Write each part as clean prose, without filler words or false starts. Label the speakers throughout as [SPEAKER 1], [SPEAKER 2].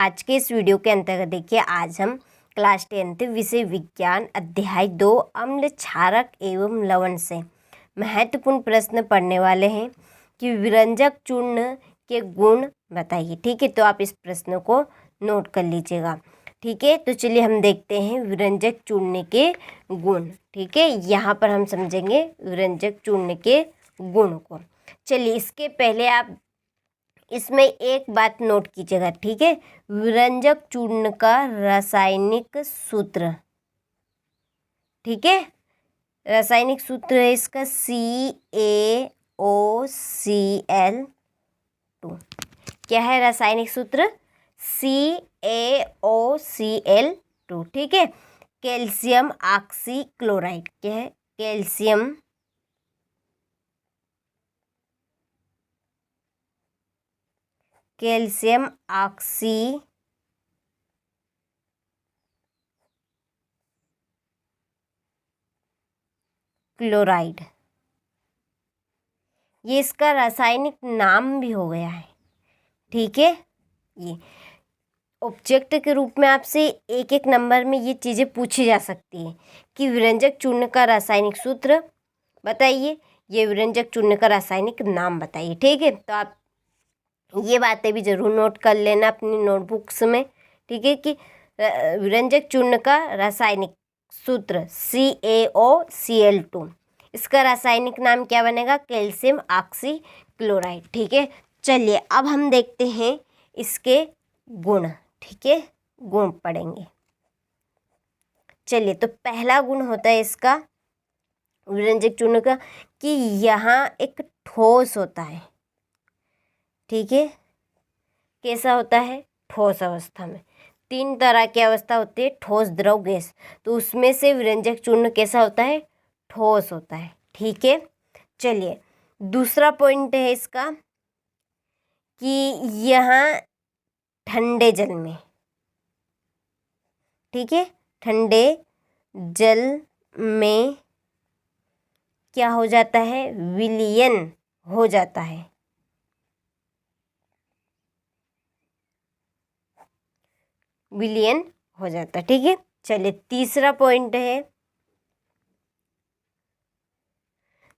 [SPEAKER 1] आज के इस वीडियो के अंतर्गत देखिए, आज हम क्लास 10th विषय विज्ञान अध्याय 2 अम्ल क्षारक एवं लवण से महत्वपूर्ण प्रश्न पढ़ने वाले हैं कि विरंजक चूर्ण के गुण बताइए। ठीक है, तो आप इस प्रश्न को नोट कर लीजिएगा। ठीक है, तो चलिए हम देखते हैं विरंजक चूर्ण के गुण। ठीक है, यहाँ पर हम समझेंगे विरंजक चूर्ण के गुण को। चलिए, इसके पहले आप इसमें एक बात नोट कीजिएगा। ठीक है, विरंजक चूर्ण का रासायनिक सूत्र। ठीक है, रासायनिक सूत्र है इसका CaOCl2। क्या है रासायनिक सूत्र? CaOCl2। ठीक है, कैल्शियम ऑक्सीक्लोराइड। क्या है? कैल्शियम ऑक्सीक्लोराइड, ये इसका रासायनिक नाम भी हो गया है। ठीक है, ये ऑब्जेक्ट के रूप में आपसे एक एक नंबर में ये चीज़ें पूछी जा सकती है कि विरंजक चूर्ण का रासायनिक सूत्र बताइए, ये विरंजक चूर्ण का रासायनिक नाम बताइए। ठीक है, तो आप ये बातें भी ज़रूर नोट कर लेना अपनी नोटबुक्स में। ठीक है, कि विरंजक चूर्ण का रासायनिक सूत्र CaOCl2, इसका रासायनिक नाम क्या बनेगा? Calcium oxychloride. ठीक है, चलिए अब हम देखते हैं इसके गुण। ठीक है, गुण पढ़ेंगे। चलिए, तो पहला गुण होता है इसका विरंजक चूर्ण का कि यहाँ एक ठोस होता है। ठीक है, कैसा होता है? ठोस अवस्था में। तीन तरह की अवस्था होती है, ठोस, द्रव, गैस। तो उसमें से विरंजक चूर्ण कैसा होता है? ठोस होता है। ठीक है, चलिए दूसरा पॉइंट है इसका कि यहाँ ठंडे जल में, ठीक है, ठंडे जल में क्या हो जाता है? विलयन हो जाता है। विलयन हो जाता है। ठीक है, चलिए तीसरा पॉइंट है,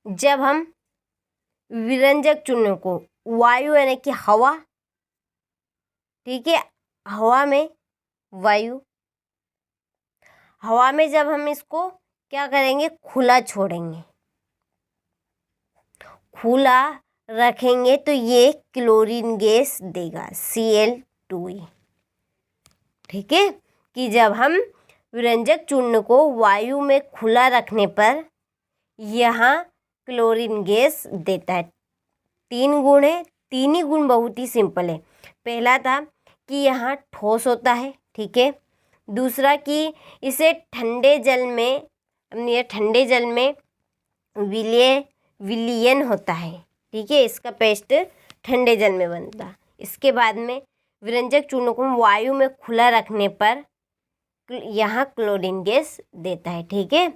[SPEAKER 1] जब हम विरंजक चूर्ण को वायु यानी कि हवा, ठीक है, हवा में वायु, हवा में जब हम इसको क्या करेंगे? खुला छोड़ेंगे, खुला रखेंगे तो ये क्लोरीन गैस देगा, Cl2। ठीक है, कि जब हम विरंजक चूर्ण को वायु में खुला रखने पर यहाँ क्लोरीन गैस देता है। तीन गुण है, तीन ही गुण बहुत ही सिंपल है। पहला था कि यहाँ ठोस होता है। ठीक है, दूसरा कि इसे ठंडे जल में, ये ठंडे जल में विलयन होता है। ठीक है, इसका पेस्ट ठंडे जल में बनता है। इसके बाद में विरंजक चूर्ण को वायु में खुला रखने पर यहाँ क्लोरीन गैस देता है। ठीक है,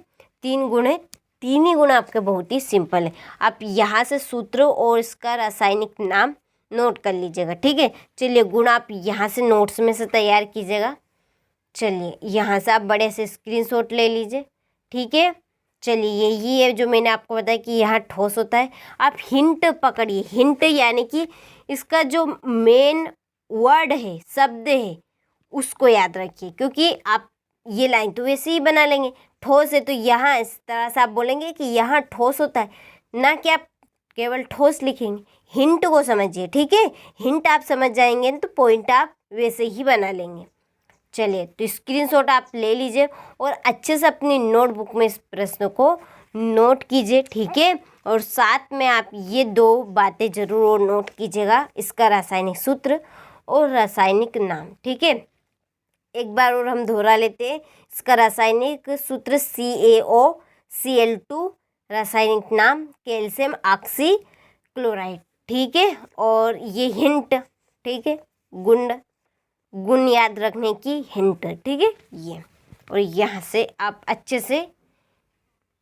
[SPEAKER 1] तीन गुण है, तीन ही गुण आपके बहुत ही सिंपल है। आप यहाँ से सूत्र और इसका रासायनिक नाम नोट कर लीजिएगा। ठीक है, चलिए गुण आप यहाँ से नोट्स में से तैयार कीजिएगा। चलिए यहाँ से आप बड़े से स्क्रीनशॉट ले लीजिए। ठीक है, चलिए यही है जो मैंने आपको बताया कि यहाँ ठोस होता है। आप हिंट पकड़िए, हिंट यानी कि इसका जो मेन वर्ड है, शब्द है, उसको याद रखिए, क्योंकि आप ये लाइन तो वैसे ही बना लेंगे। ठोस है तो यहाँ इस तरह से आप बोलेंगे कि यहाँ ठोस होता है, ना कि आप केवल ठोस लिखेंगे। हिंट को समझिए। ठीक है, हिंट आप समझ जाएंगे तो पॉइंट आप वैसे ही बना लेंगे। चलिए, तो स्क्रीनशॉट आप ले लीजिए और अच्छे से अपनी नोटबुक में इस प्रश्न को नोट कीजिए। ठीक है, और साथ में आप ये दो बातें जरूर नोट कीजिएगा, इसका रासायनिक सूत्र और रासायनिक नाम। ठीक है, एक बार और हम दोहरा लेते हैं। इसका रासायनिक सूत्र CaOCl2, रासायनिक नाम कैल्शियम ऑक्सीक्लोराइड। ठीक है, और ये हिंट, ठीक है, गुण याद रखने की हिंट। ठीक है, ये, और यहाँ से आप अच्छे से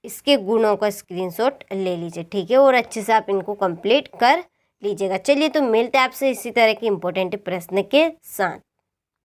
[SPEAKER 1] इसके गुणों का स्क्रीनशॉट ले लीजिए। ठीक है, और अच्छे से आप इनको कंप्लीट कर लीजिएगा। चलिए, तो मिलते हैं आपसे इसी तरह के इम्पोर्टेंट प्रश्न के साथ।